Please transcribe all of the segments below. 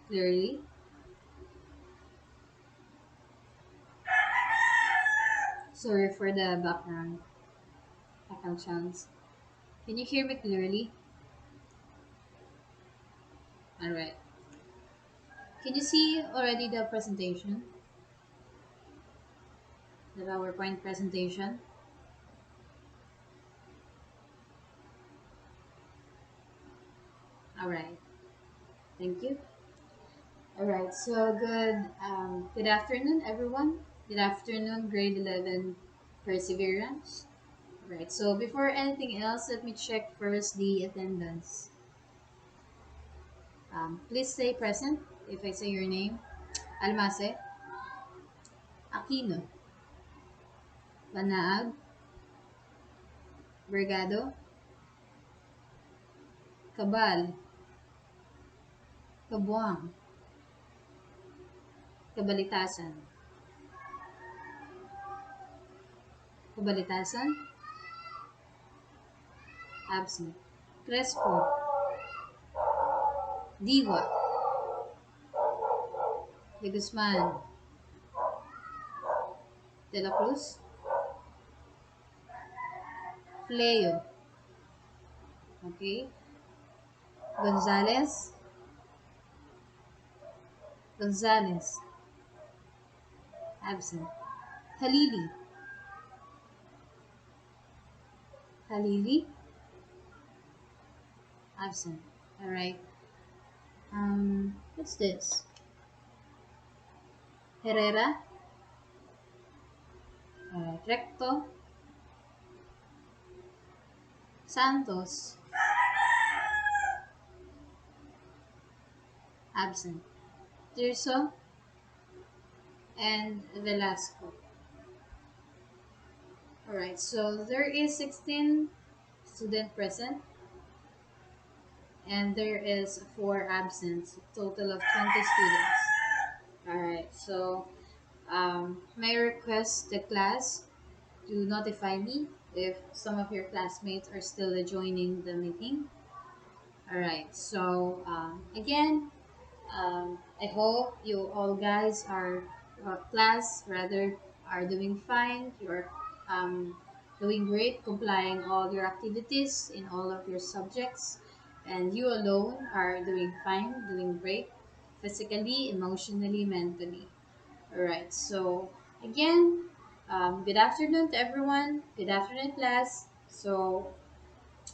clearly? Sorry for the background sounds. Can you hear me clearly? Alright. Can you see already the presentation? The PowerPoint presentation? Alright. Thank you. Alright, so good afternoon everyone. Good afternoon, grade 11 Perseverance. Right, so before anything else, let me check first the attendance. Please stay present if I say your name. Almase, Aquino, Banaag, Bergado, Cabal, Kabuang, Kabalitasan, Kabalitasan, absent. Crespo, Diwa, De Guzman, De La Cruz, Fleo, okay, Gonzales, Gonzales, absent. Halili, Halili, absent. All right. What's this? Herrera, Recto, Santos, absent. Tirso, and Velasco. Alright, so there is 16 student present and there is 4 absent, total of 20 students. Alright, so may I request the class to notify me if some of your classmates are still joining the meeting. Alright, so again, I hope you all guys are, class rather, are doing fine. You're doing great, complying all your activities in all of your subjects, and you alone are doing fine, doing great, physically, emotionally, mentally. All right. So again, good afternoon to everyone. Good afternoon, class. So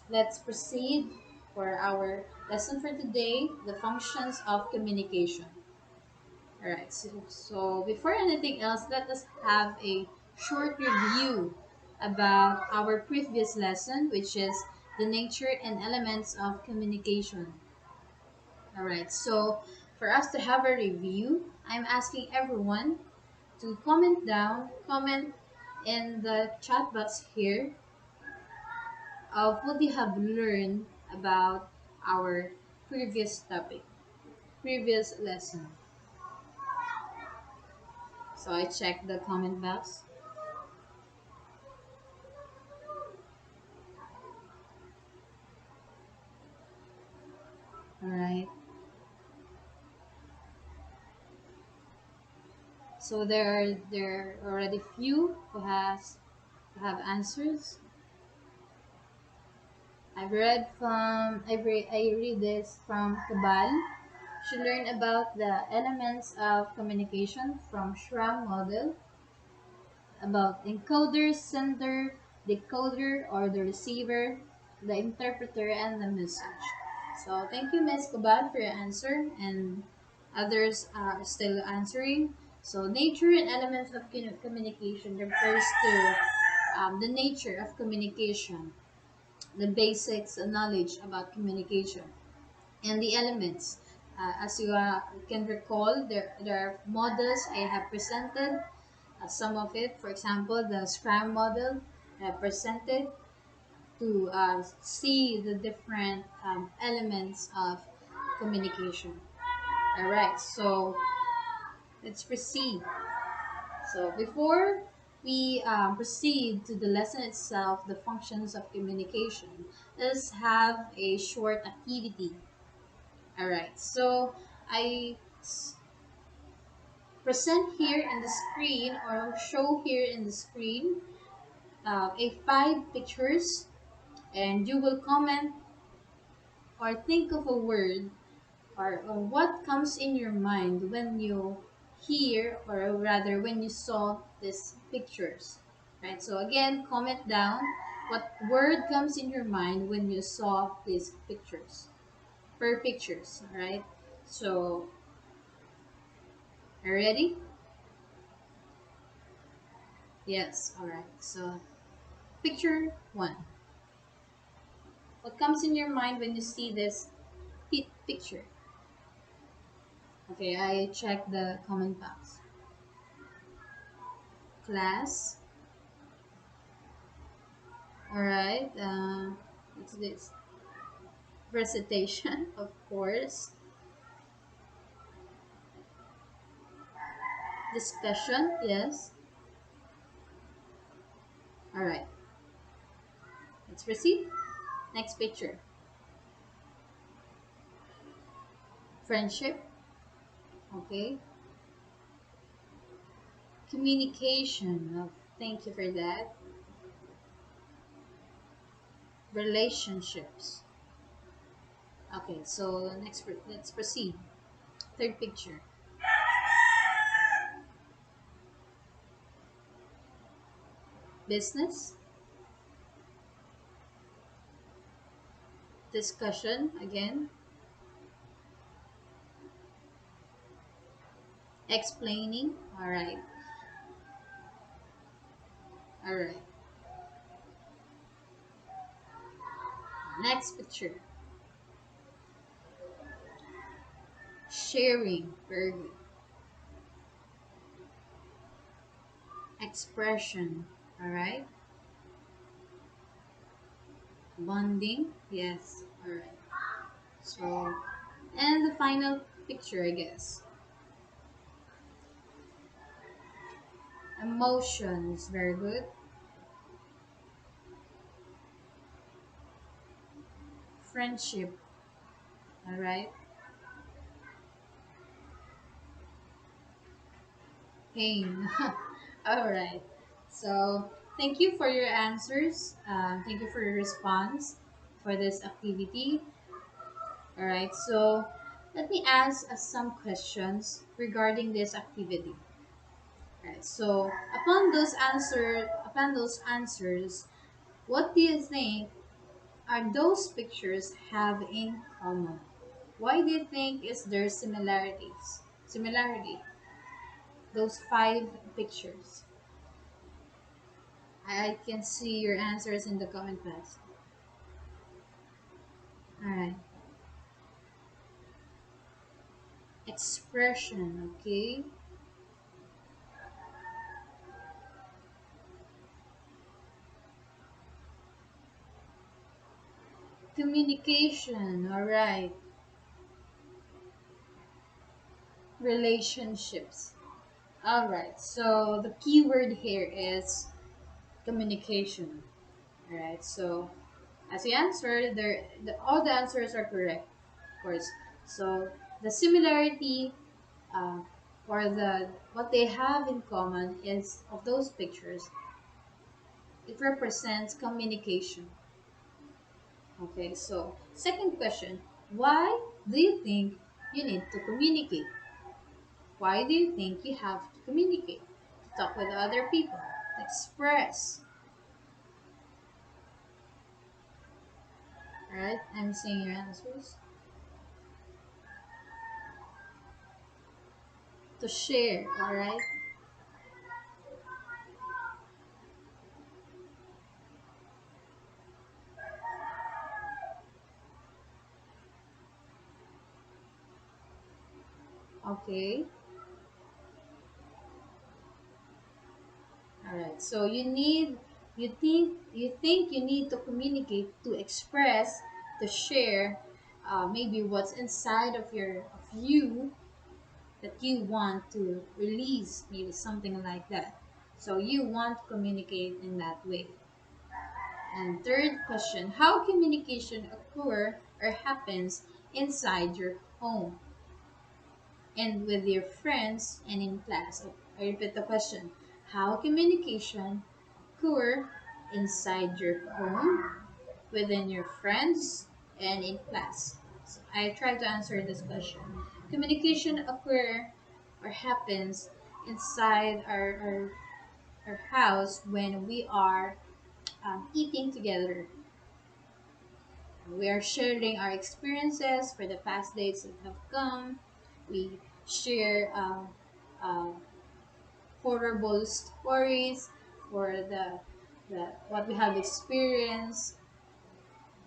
let's proceed for our lesson for today, the functions of communication. Alright, so before anything else, let us have a short review about our previous lesson, which is the nature and elements of communication. Alright, so for us to have a review, I'm asking everyone to comment in the chat box here of what you have learned about our previous topic, previous lesson. So I check the comment box. All right. So there are already few who have answers. I read this from Kabal. She learned about the elements of communication from Schramm model, about encoder, sender, decoder or the receiver, the interpreter, and the message. So thank you, Ms. Kabal, for your answer, and others are still answering. So nature and elements of communication refers to the nature of communication, the basics knowledge about communication, and the elements. As you can recall, there are models I have presented. Some of it, for example, the Scrum model I have presented to see the different elements of communication. All right, so let's proceed. So before we proceed to the lesson itself, the functions of communication, let's have a short activity. All right, so I present here in the screen or show here in the screen a 5 pictures, and you will comment or think of a word, or what comes in your mind when you hear, or rather when you saw these pictures, right? So again, comment down what word comes in your mind when you saw these pictures, per pictures, all right? So are you ready? Yes. All right, so picture one. What comes in your mind when you see this picture? Okay, I check the comment box. Class. All right. What's this? Recitation, of course. Discussion, yes. All right. Let's proceed. Next picture. Friendship. Okay. Communication. Oh, thank you for that. Relationships. Okay, so let's proceed. Third picture. Business. Discussion again. Explaining. All right. All right. Next picture. Sharing. Very good. Expression. All right. Bonding. Yes. All right. So, and the final picture, I guess. Emotions. Very good. Friendship. All right. Pain. All right. So, thank you for your answers. Thank you for your response for this activity. All right. So, let me ask some questions regarding this activity. Right. So, upon those answers, what do you think are those pictures have in common? Why do you think is there similarities? Similarity. Those 5 pictures. I can see your answers in the comment box. All right. Expression. Okay. Communication. All right. Relationships. All right. So the key word here is communication. All right. So as you answered, all the answers are correct, of course. So the similarity, uh, or the what they have in common is of those pictures. It represents communication. Okay. So second question: why do you think you need to communicate? Why do you think you have to communicate? To talk with other people, to express. All right. I'm seeing your answers. To share. All right. Okay. All right. So you think you need to communicate, to express, to share, maybe what's inside of you that you want to release, maybe something like that. So you want to communicate in that way. And third question: how communication occur or happens inside your home? and with your friends and in class. I repeat the question. How communication occur inside your home, within your friends, and in class? So I try to answer this question. Communication occur or happens inside our house when we are eating together. We are sharing our experiences for the past days that have come. We share uh, horrible stories for the what we have experienced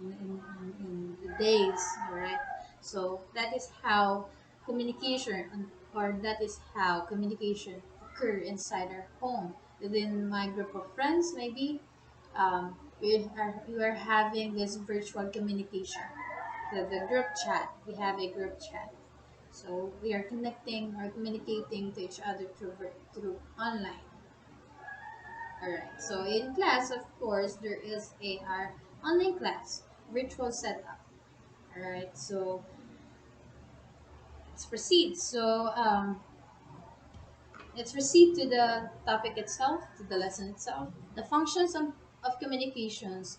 in the days, all right? So that is how communication, or that is how communication occur inside our home. Within my group of friends, maybe we are having this virtual communication, the group chat. We have a group chat, so we are connecting or communicating to each other through online. All right. So in class, of course, there is our online class virtual setup. All right. So let's proceed. Let's proceed to the topic itself, to the lesson itself. The functions of communications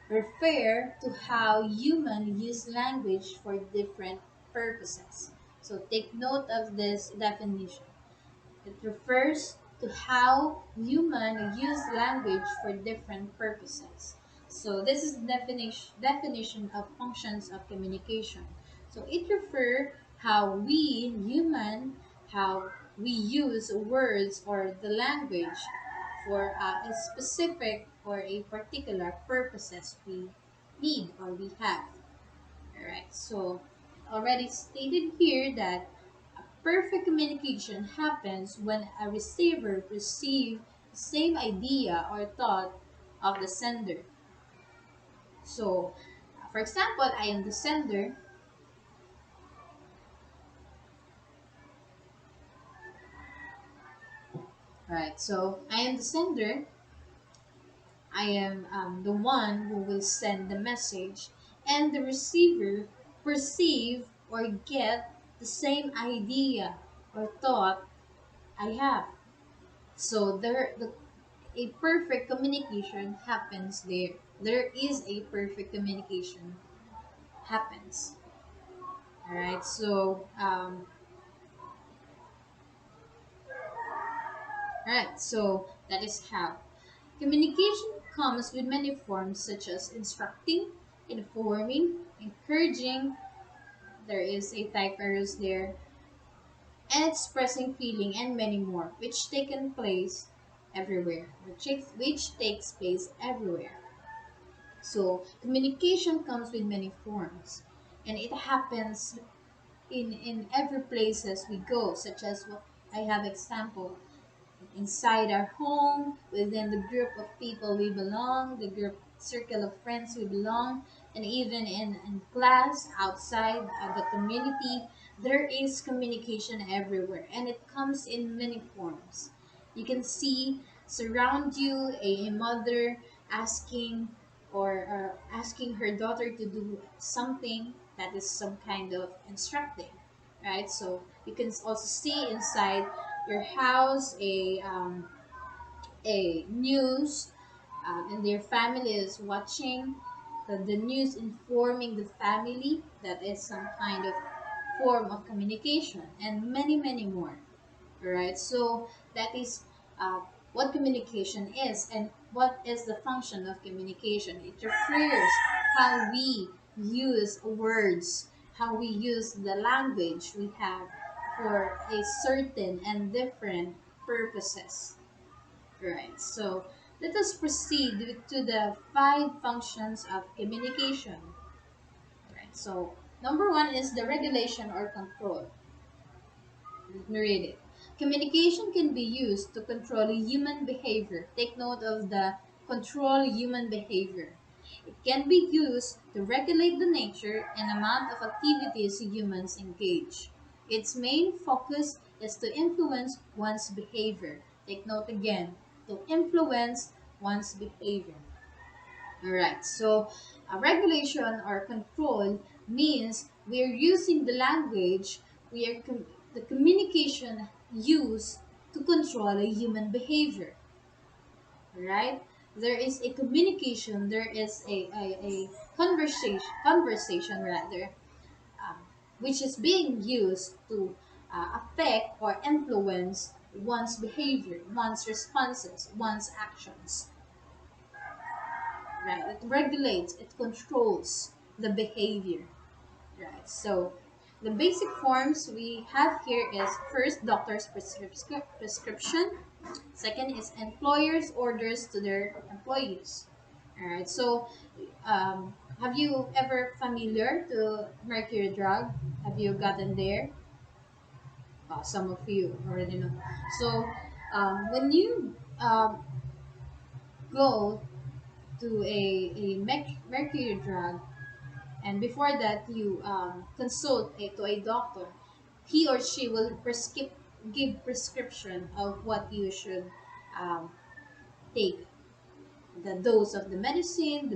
refer to how humans use language for different purposes. So take note of this definition. It refers to how humans use language for different purposes. So this is definition of functions of communication. So it refers how we human, how we use words or the language for a specific or a particular purposes we need or we have. Alright, so already stated here that perfect communication happens when a receiver receives the same idea or thought of the sender. So, for example, I am the sender, right? So, I am the sender, I am the one who will send the message, and the receiver perceive or get the same idea or thought I have. So a perfect communication happens there. There is a perfect communication happens. All right. All right. So that is how communication comes with many forms, such as instructing, informing, encouraging. There is a type errors there, and expressing feeling, and many more, which taken place everywhere, which takes place everywhere. So communication comes with many forms, and it happens in every places we go, such as what I have example inside our home, within the group of people we belong, the group circle of friends we belong, and even in class, outside the community, there is communication everywhere, and it comes in many forms. You can see surround you a mother asking or asking her daughter to do something that is some kind of instructing, right? So you can also see inside your house a news, and their family is watching the news, informing the family. That is some kind of form of communication, and many more. All right, so that is what communication is, and what is the function of communication. It refers how we use words, how we use the language we have for a certain and different purposes. Right, so let us proceed to the five functions of communication. Right, so number one is the regulation or control. Let me read it. Communication can be used to control human behavior. Take note of the control human behavior. It can be used to regulate the nature and amount of activities humans engage. Its main focus is to influence one's behavior. Take note again, to influence one's behavior. Alright, so regulation or control means we're using the language we are the communication used to control a human behavior, right? There is a communication, there is a conversation rather, um, which is being used to affect or influence one's behavior, one's responses, one's actions, right? It regulates, it controls the behavior, right? So the basic forms we have here is first doctor's prescription, second is employer's orders to their employees. All right. So have you ever familiar to Mercury drug? Have you gotten there? Some of you already know. So when you go to a Mercury drug, and before that you consult to a doctor, he or she will give prescription of what you should um, take, the dose of the medicine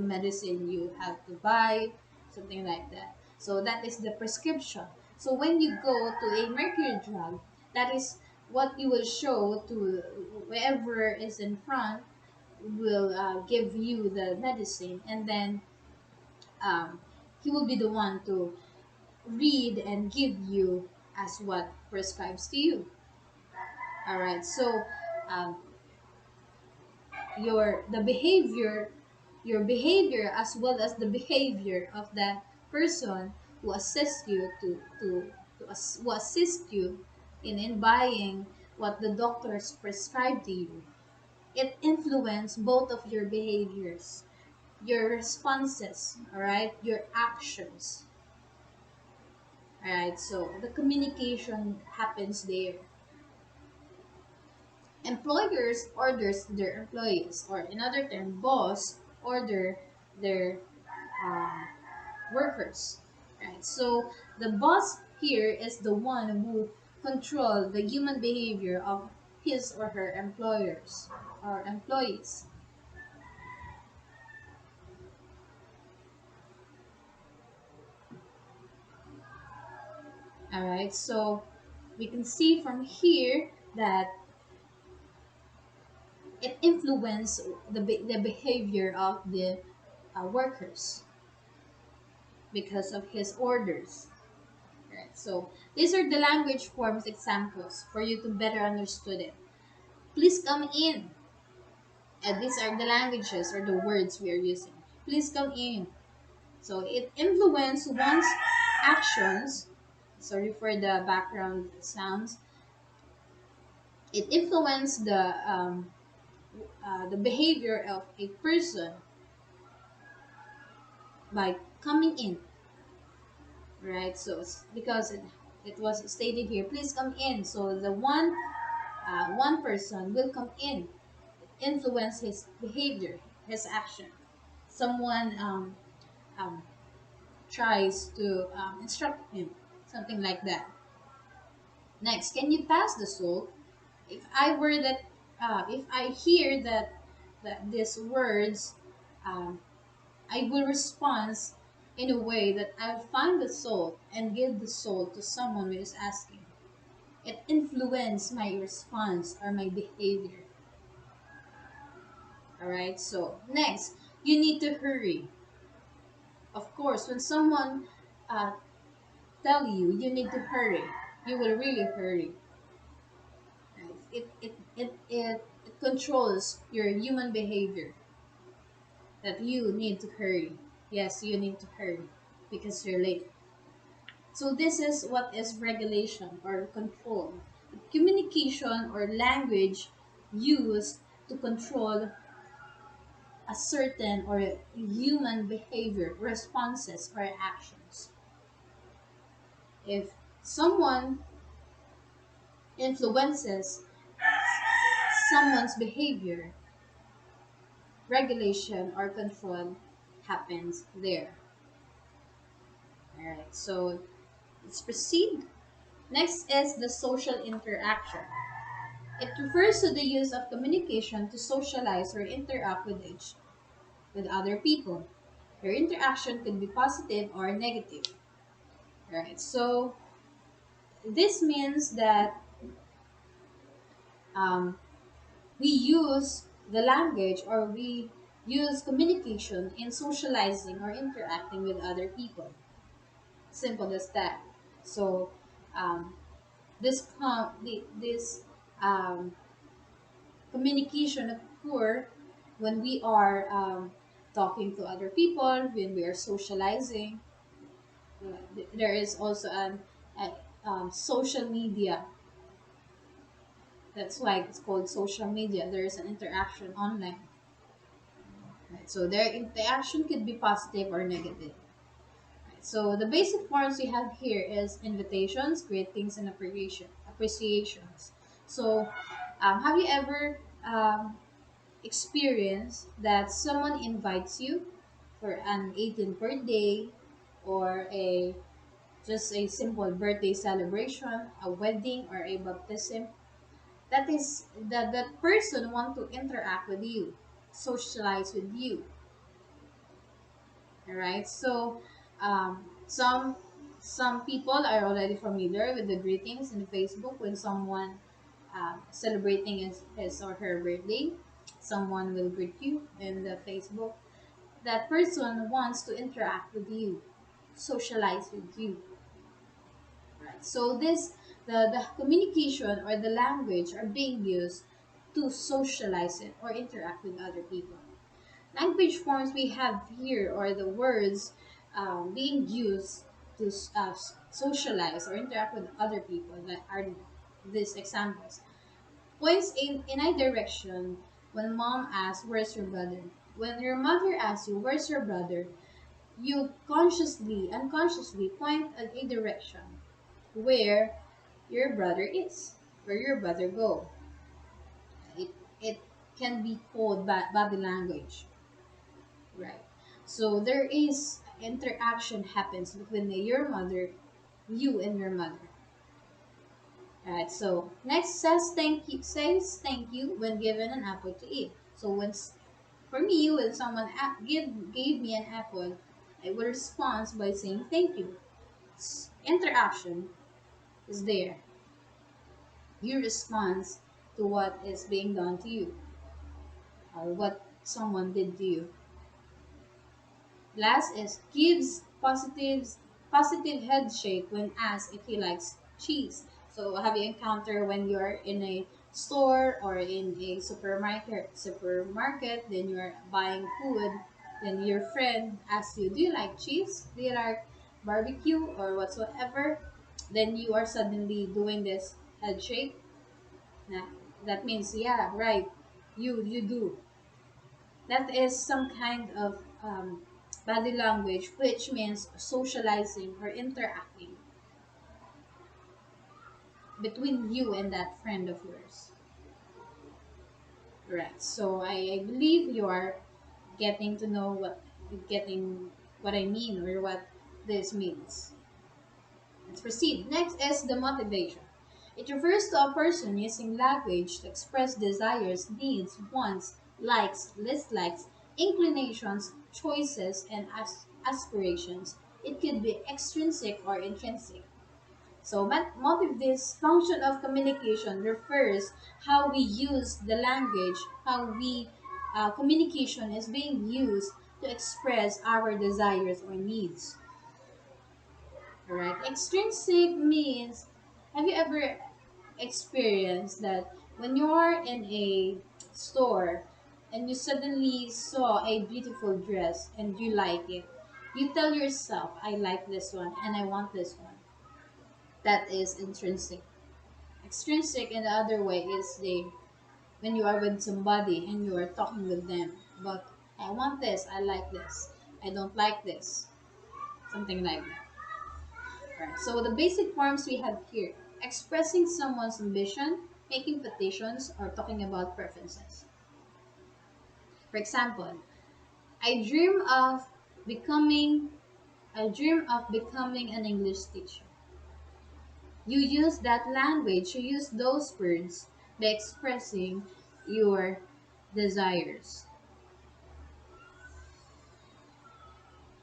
you have to buy, something like that. So that is the prescription. So when you go to a mercury drug, that is what you will show to whoever is in front, will give you the medicine, and then um, he will be the one to read and give you as what prescribes to you. All right. So um, your behavior as well as the behavior of that person who assists you who assist you in buying what the doctors prescribe to you, it influence both of your behaviors, your responses, all right, your actions. All right, so the communication happens there. Employers orders their employees, or another term, boss order their um, workers. Right? So the boss here is the one who control the human behavior of his or her employers or employees. All right. So we can see from here that it influences the behavior of the workers because of his orders. Right. So these are the language forms examples for you to better understand it. Please come in. And these are the languages or the words we are using. Please come in. So it influences one's actions. Sorry for the background sounds. It influences the behavior of a person by coming in, right? So because it was stated here, please come in. So the one person will come in, influence his behavior, his action. Someone um, tries to instruct him, something like that. Next, can you pass the salt? If I hear that these words, um, I will respond in a way that I'll find the salt and give the salt to someone who is asking. It influences my response or my behavior. All right. So next, you need to hurry. Of course, when someone uh, tell you you need to hurry, you will really hurry. Right? It controls your human behavior that you need to hurry. Yes, you need to hurry because you're late. So this is what is regulation or control. Communication or language used to control a certain or human behavior, responses or actions. If someone influences someone's behavior, regulation or control happens there. All right, so let's proceed. Next is the social interaction. It refers to the use of communication to socialize or interact with other people. Your interaction could be positive or negative. All right, so this means that um, we use the language, or we use communication in socializing or interacting with other people. Simple as that. So um, this um, communication occur when we are talking to other people, when we are socializing. There is also social media. That's why it's called social media. There is an interaction online. Right? So their interaction could be positive or negative. Right? So the basic forms we have here is invitations, greetings, and appreciations. So have you ever experienced that someone invites you for an 18th birthday, or a just a simple birthday celebration, a wedding, or a baptism? That is that person want to interact with you, socialize with you. All right. So some people are already familiar with the greetings in Facebook when someone celebrating his or her birthday. Someone will greet you in the Facebook. That person wants to interact with you, socialize with you. Right. So the communication or the language are being used to socialize it or interact with other people. Language forms we have here, or the words being used to socialize or interact with other people, that are these examples. Points in a direction. When mom asks, "Where's your brother?" When your mother asks you, "Where's your brother?" you consciously, unconsciously point at a direction where your brother is, where your brother go. It, it can be called body language, right? So there is interaction happens between your mother, you and your mother. Alright, so next says thank you when given an apple to eat. So for me, when someone gave me an apple, I will respond by saying thank you. Interaction is there. You respond to what is being done to you, or what someone did to you. Last is gives positive head shake when asked if he likes cheese. So have you encountered when you're in a store or in a supermarket, then you're buying food, then your friend asks you, "Do you like cheese? Do you like barbecue or whatsoever?" Then you are suddenly doing this head shake. Nah, that means, yeah, right. You do. That is some kind of body language, which means socializing or interacting between you and that friend of yours. Right. So I believe you are getting to know getting what I mean, or what this means. Let's proceed. Next is the motivation. It refers to a person using language to express desires, needs, wants, likes, dislikes, inclinations, choices, and aspirations. It could be extrinsic or intrinsic. So, motive, this function of communication refers how we use the language, how we communication is being used to express our desires or needs. Right? Extrinsic means, have you ever experienced that when you're in a store and you suddenly saw a beautiful dress and you like it, you tell yourself, "I like this one and I want this one." That is intrinsic. Extrinsic in the other way is the when you are with somebody and you are talking with them about, "I want this, I like this, I don't like this," something like that. Right. So the basic forms we have here: expressing someone's ambition, making petitions, or talking about preferences. For example, I dream of becoming I dream of becoming an English teacher. You use that language, you use those words by expressing your desires.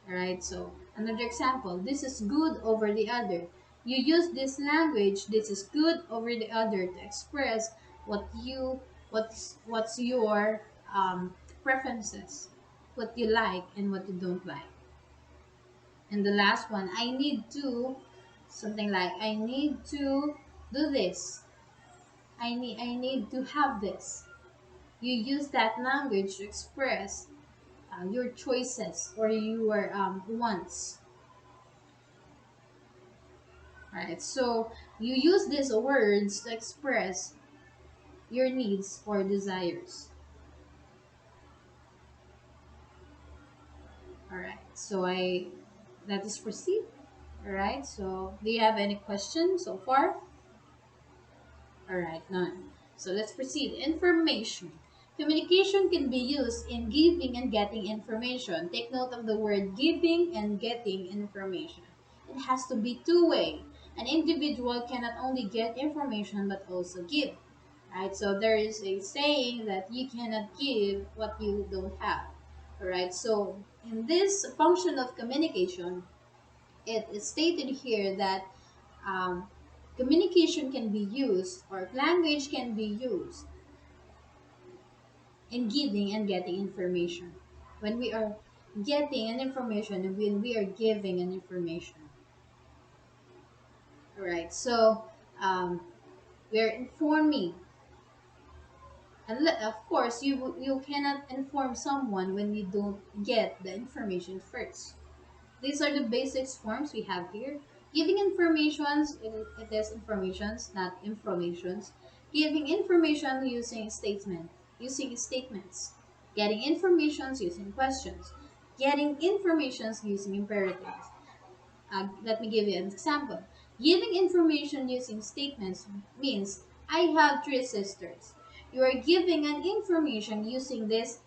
Alright, so another example, this is good over the other. You use this language, this is good over the other, to express what's your preferences, what you like and what you don't like. And the last one, I need to, something like I need to do this. I need to have this. You use that language to express your choices or your wants. Right? So you use these words to express your needs or desires. All right. So I let us proceed. All right. So do you have any questions so far? All right, none. So let's proceed. Information. Communication can be used in giving and getting information. Take note of the word giving and getting information. It has to be two-way. An individual cannot only get information but also give. Right? So there is a saying that you cannot give what you don't have. All right. So in this function of communication, it is stated here that um, communication can be used or language can be used in giving and getting information. When we are getting an information and when we are giving an information. All right, so um, we are informing. And of course, you cannot inform someone when you don't get the information first. These are the basics forms we have here. Giving informations, it is informations, not informations. Giving information using statements. Getting informations using questions. Getting informations using imperatives. Let me give you an example. Giving information using statements means I have three sisters. You are giving an information using this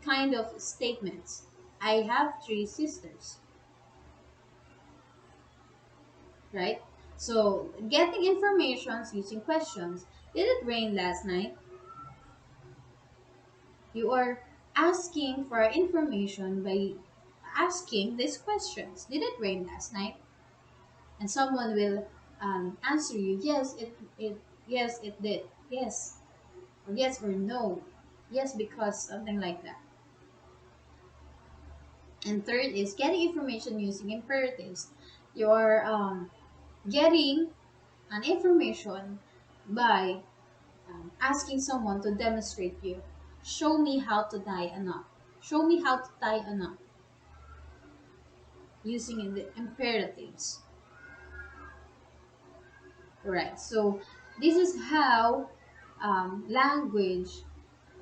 kind of statements. I have three sisters. Right? So, getting informations using questions. Did it rain last night? You are asking for information by asking these questions. Did it rain last night? And someone will answer you, yes, it did. Yes, or yes or no. Yes, because something like that. And third is getting information using imperatives. You're getting an information by asking someone to demonstrate you. Show me how to tie a knot. Show me how to tie a knot using the imperatives. Right. So this is how language,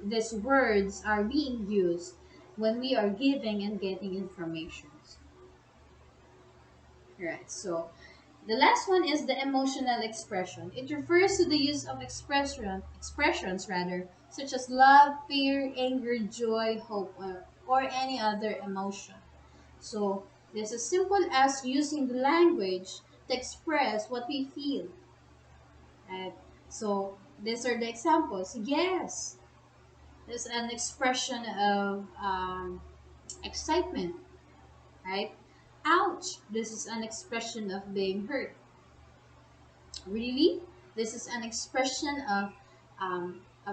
these words are being used when we are giving and getting information. Right. So the last one is the emotional expression. It refers to the use of expressions rather, such as love, fear, anger, joy, hope, or any other emotion. So this is simple as using the language to express what we feel. Right? So these are the examples. Yes, there's an expression of excitement, right? Ouch! This is an expression of being hurt. Really? This is an expression of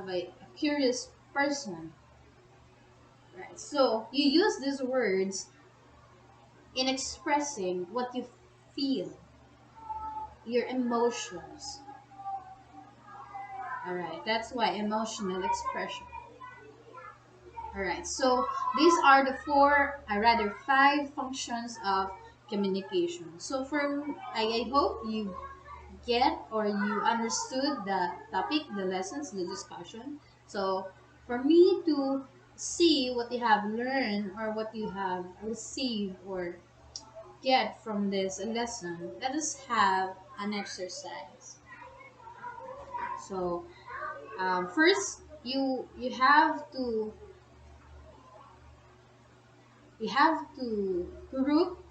a curious person. Right. So you use these words in expressing what you feel, your emotions. Alright, that's why emotional expression. Alright, so these are the four, I rather five functions of communication. So I hope you get or you understood the topic, the lessons, the discussion. So for me to see what you have learned or what you have received or get from this lesson, let us have an exercise. So first, you have to group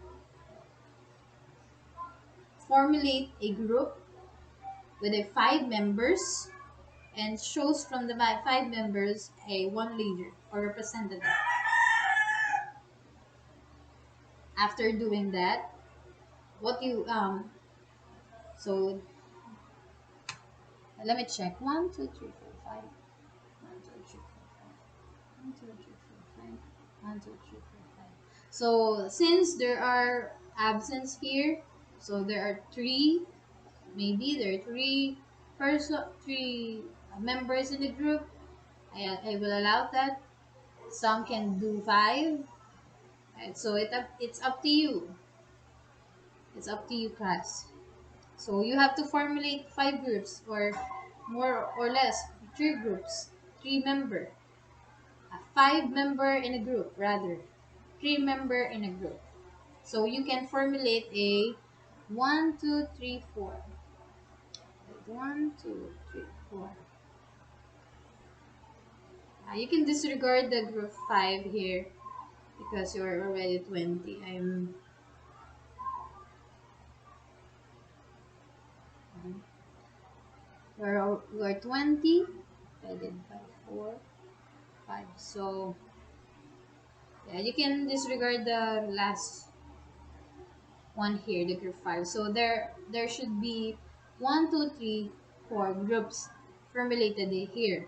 formulate a group with a five members and shows from the five members a one leader or representative. After doing that, what you So let me check. 1, 2, 3, 4, 5. 1, 2, 3, 4, 5. 1, 2, 3, 4, 5. 1, 2, 3, 4, 5. So since there are absence here, so there are three. Maybe there are three members in the group. I will allow that. Some can do five. Right? So it's up to you. It's up to you, class. So you have to formulate five groups or more or less three groups, three member, a five member in a group rather, three member in a group. So you can formulate a one, two, three, four. One, two, three, four. You can disregard the group five here because you're already 20. We're 20 divided by 4, 5. So yeah, you can disregard the last one here, the group 5. So there should be one, 2, 3, 4 groups formulated here.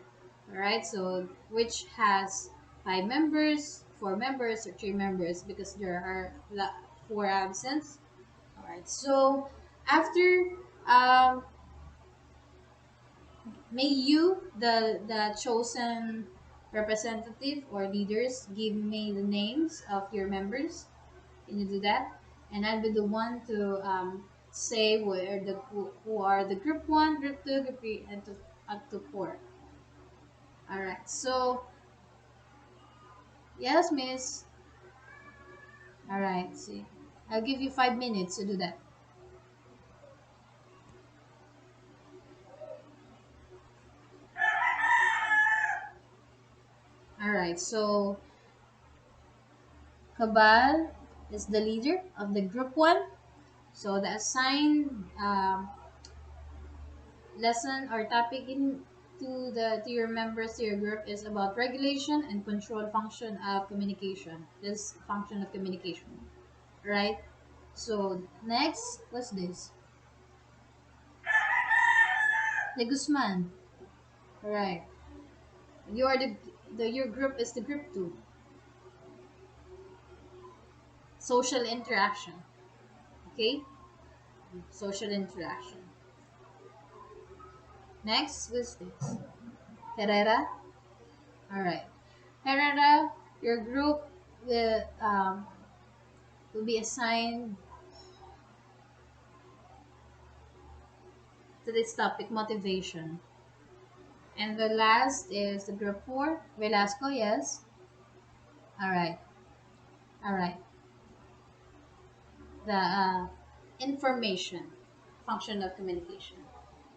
Alright, so which has 5 members, 4 members, or 3 members because there are 4 absent. Alright, so after may you, the chosen representative or leaders, give me the names of your members. Can you do that? And I'll be the one to say who are the group one, group two, group three, and to up to four. All right. So yes, Miss. All right. See, I'll give you 5 minutes to do that. All right. So Kabal is the leader of the group one. So the assigned lesson or topic to your members to your group is about regulation and control function of communication. This function of communication, right? So next, what's this? The Guzman, right? You are the your group is the group two. Social interaction, okay? Social interaction. Next, what's this? Herrera, all right. Herrera, your group will be assigned to this topic, motivation. And the last is the group 4, Velasco, yes. All right, all right. The information, function of communication.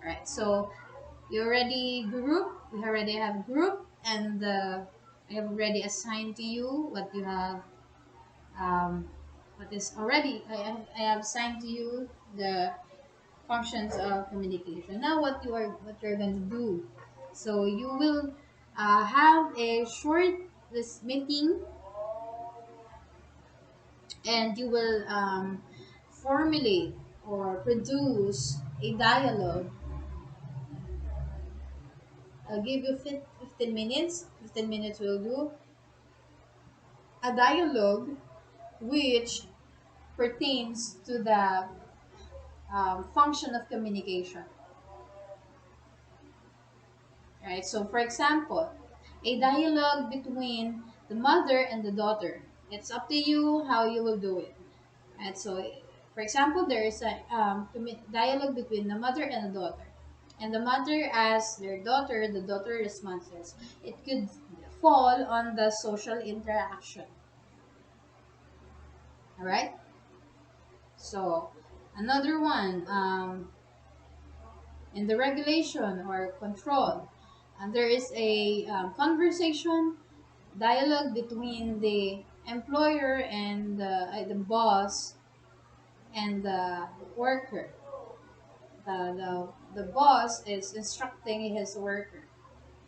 All right, so you already group, we already have group, and I have already assigned to you um, what is already, I have assigned to you the functions of communication. Now what you're going to do. So you will have a short this meeting and you will formulate or produce a dialogue. I'll give you 15 minutes. 15 minutes will do a dialogue which pertains to the function of communication. Right? So, for example, a dialogue between the mother and the daughter. It's up to you how you will do it. Right? So, for example, there is a dialogue between the mother and the daughter. And the mother asks their daughter, the daughter responses. It could fall on the social interaction. All right? So, another one, in the regulation or control, and there is a conversation dialogue between the employer and the boss and the worker. The boss is instructing his worker.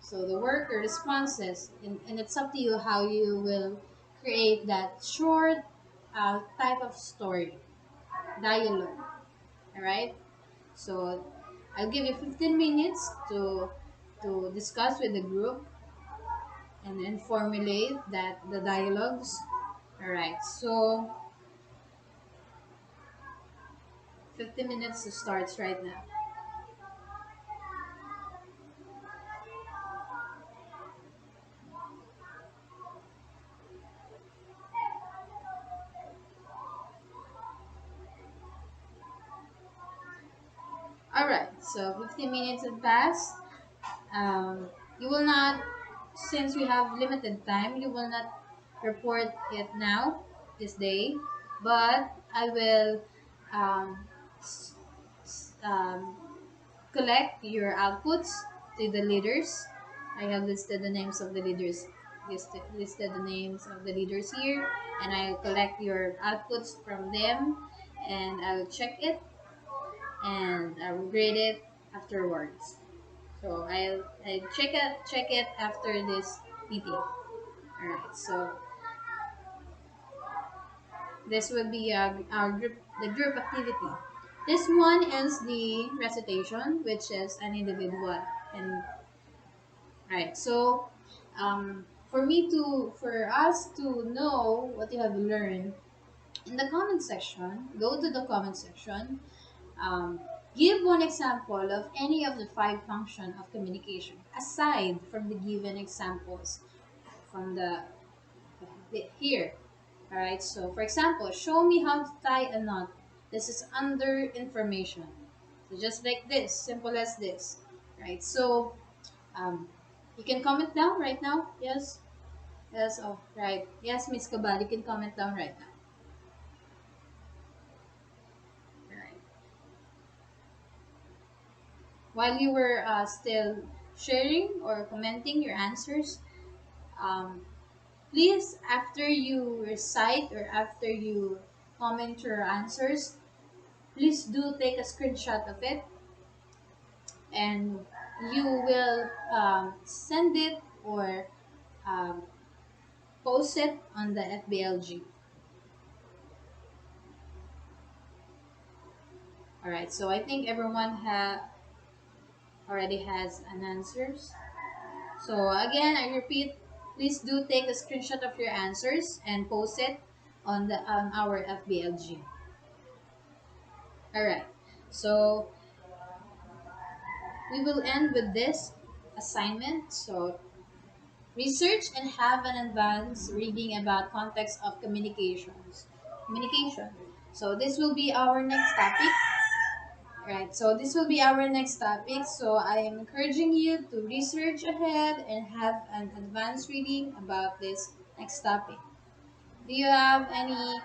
So the worker responses, and it's up to you how you will create that short type of story, dialogue. All right? So I'll give you 15 minutes to discuss with the group and then formulate that the dialogues. All right. So 15 minutes to starts right now. All right. So 15 minutes have passed. You will not, since we have limited time, you will not report it now, this day, but I will um, s- um, collect your outputs to the leaders. I have listed the names of the leaders, listed the names of the leaders here, and I'll collect your outputs from them, and I will check it, and I will grade it afterwards. So I check it after this meeting. Alright, so this will be our group, the group activity. This one is the recitation, which is an individual. And right, so for us to know what you have learned in the comment section, go to the comment section. Um, Give one example of any of the five functions of communication aside from the given examples from here. All right. So, for example, show me how to tie a knot. This is under information. So just like this, simple as this, right? So, um, you can comment down right now. Yes. Yes. Oh, right. Yes, Miss Kabal, you can comment down right now. Right. While you were still sharing or commenting your answers, um, please, after you recite or after you comment your answers, please do take a screenshot of it, and you will send it or um, post it on the FBLG. All right, so I think everyone already has an answers. So again, I repeat, please do take a screenshot of your answers and post it on our FBLG. All right, so we will end with this assignment. So research and have an advanced reading about context of communications. Communication. So this will be our next topic. Right. So this will be our next topic. So I am encouraging you to research ahead and have an advanced reading about this next topic. Do you have any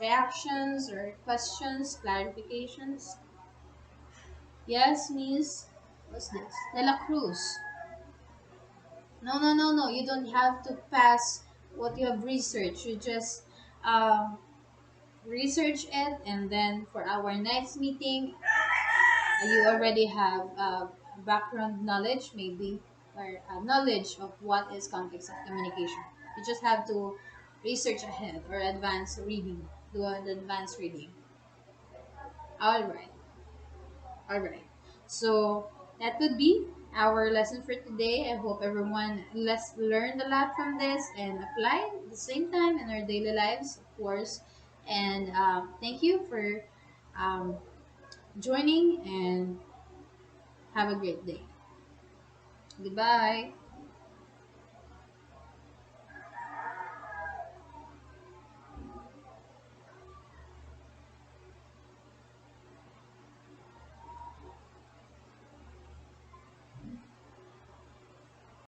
reactions or questions, clarifications? Yes, Miss. What's this? De La Cruz. No, no, no, no. You don't have to pass what you have researched. You just um, research it, and then for our next meeting, you already have background knowledge, maybe, or knowledge of what is context of communication. You just have to research ahead or advance reading. Do an advanced reading. All right. All right. So that would be our lesson for today. I hope everyone learned a lot from this and apply at the same time in our daily lives, of course. And thank you for um, joining, and have a great day. Goodbye.